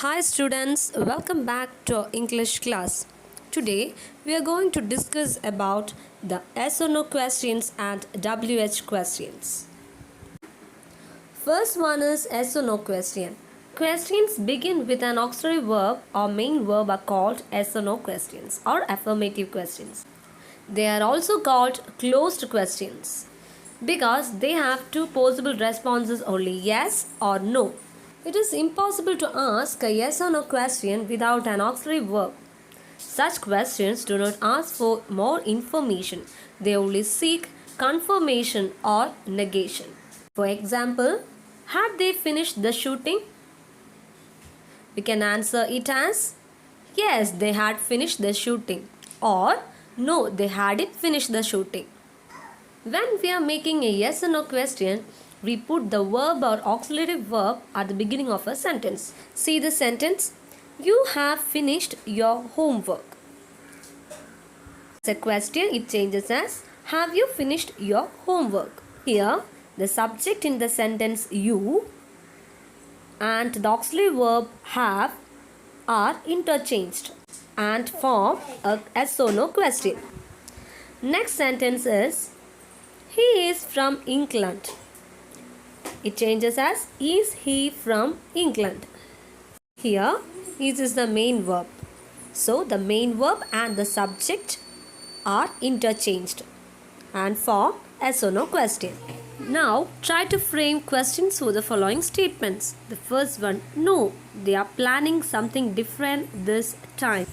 Hi students, welcome back to our English class. Today we are going to discuss about the yes or no questions and WH questions. First one is yes or no question. Questions begin with an auxiliary verb or main verb are called yes or no questions or affirmative questions. They are also called closed questions because they have two possible responses only yes or no. It is impossible to ask a yes or no question without an auxiliary verb. Such questions do not ask for more information, they only seek confirmation or negation. For example, had they finished the shooting? We can answer it as yes, they had finished the shooting, or no, they hadn't finished the shooting. When we are making a yes or no question, we put the verb or auxiliary verb at the beginning of a sentence. See the sentence: you have finished your homework. It's a question, it changes as have you finished your homework? Here, the subject in the sentence you and the auxiliary verb have are interchanged and form a yes or no question. Next sentence is he is from England. It changes as is he from England. Here is the main verb. So the main verb and the subject are interchanged and form yes or no question. Now try to frame questions for the following statements. The first one, no, they are planning something different this time.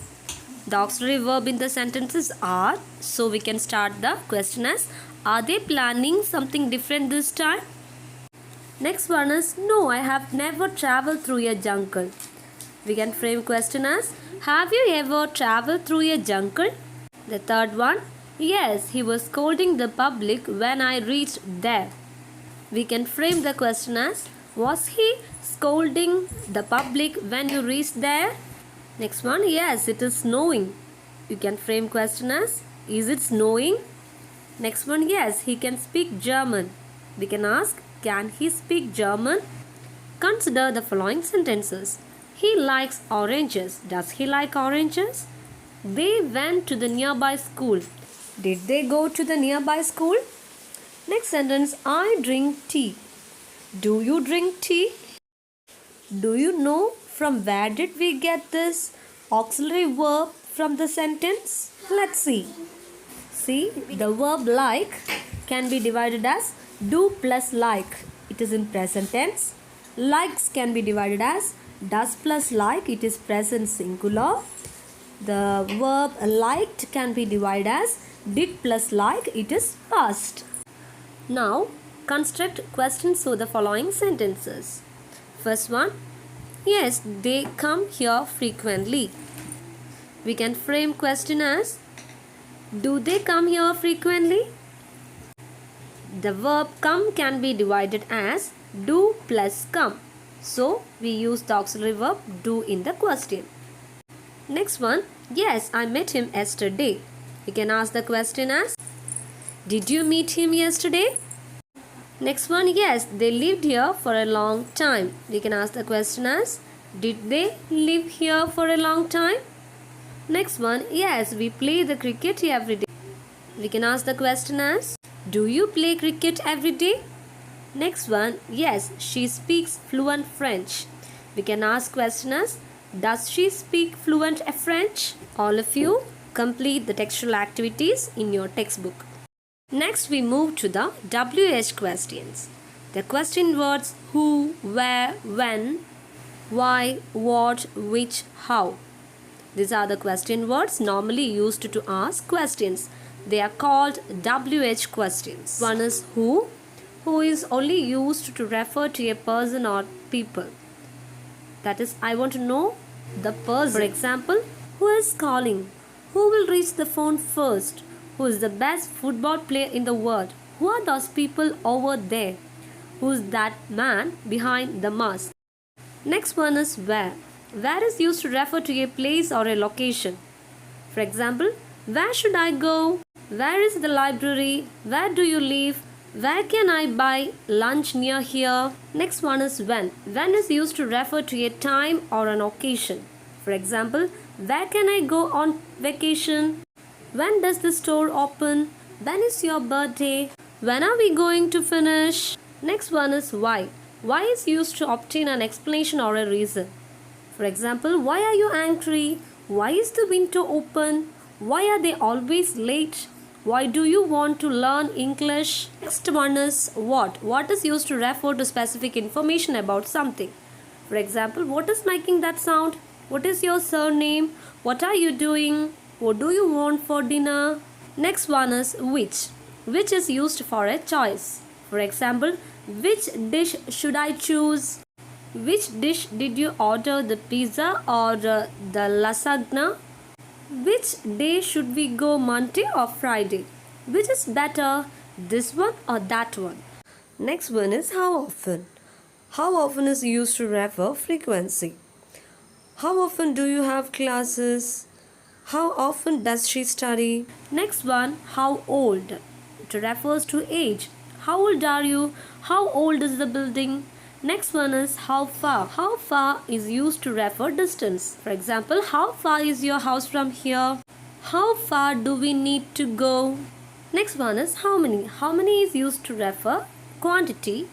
The auxiliary verb in the sentences are, so we can start the question as are they planning something different this time? Next one is no, I have never traveled through a jungle. We can frame question as have you ever traveled through a jungle? The third one, yes, he was scolding the public when I reached there. We can frame the question as was he scolding the public when you reached there? Next one, yes, it is snowing. You can frame question as is it snowing? Next one, yes, he can speak German. We can ask, can he speak German? Consider the following sentences. He likes oranges. Does he like oranges? They went to the nearby school. Did they go to the nearby school? Next sentence, I drink tea. Do you drink tea? Do you know from where did we get this auxiliary verb from the sentence? Let's see. See, the verb like can be divided as do plus like. It is in present tense. Likes can be divided as does plus like. It is present singular. The verb liked can be divided as did plus like. It is past. Now, construct questions for the following sentences. First one, yes, they come here frequently. We can frame question as do they come here frequently? The verb come can be divided as do plus come. So, we use the auxiliary verb do in the question. Next one, yes, I met him yesterday. We can ask the question as did you meet him yesterday? Next one, yes, they lived here for a long time. We can ask the question as did they live here for a long time? Next one, yes, we play the cricket every day. We can ask the question as do you play cricket every day? Next one, yes, she speaks fluent French. We can ask question as does she speak fluent French? All of you complete the textual activities in your textbook. Next we move to the WH questions. The question words who, where, when, why, what, which, how. These are the question words normally used to ask questions. They are called WH questions. One is who is only used to refer to a person or people. That is, I want to know the person. For example, who is calling? Who will reach the phone first? Who is the best football player in the world? Who are those people over there? Who is that man behind the mask? Next one is where. Where is used to refer to a place or a location. For example, where should I go? Where is the library? Where do you live? Where can I buy lunch near here? Next one is when. When is used to refer to a time or an occasion. For example, where can I go on vacation? When does the store open? When is your birthday? When are we going to finish? Next one is why. Why is used to obtain an explanation or a reason. For example, why are you angry? Why is the window open? Why are they always late? Why do you want to learn English? Next one is what. What is used to refer to specific information about something. For example, what is making that sound? What is your surname? What are you doing? What do you want for dinner? Next one is which. Which is used for a choice. For example, which dish should I choose? Which dish did you order, the pizza or the lasagna? Which day should we go, Monday or Friday? Which is better, this one or that one? Next one is how often. How often is used to refer frequency. How often do you have classes? How often does she study? Next one, how old. It refers to age. How old are you? How old is the building? Next one is how far. How far is used to refer distance. For example, how far is your house from here? How far do we need to go? Next one is how many. How many is used to refer quantity.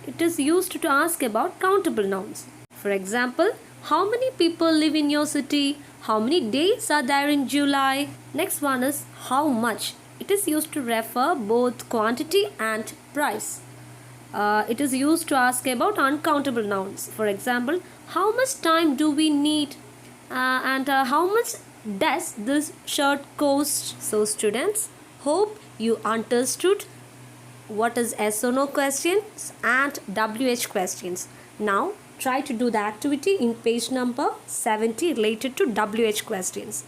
It is used to ask about countable nouns. For example, how many people live in your city? How many days are there in July? Next one is how much. It is used to refer both quantity and price. It is used to ask about uncountable nouns. For example, how much time do we need? And how much does this shirt cost? So students, hope you understood what is yes or no questions and WH questions. Now try to do the activity in page number 70 related to WH questions.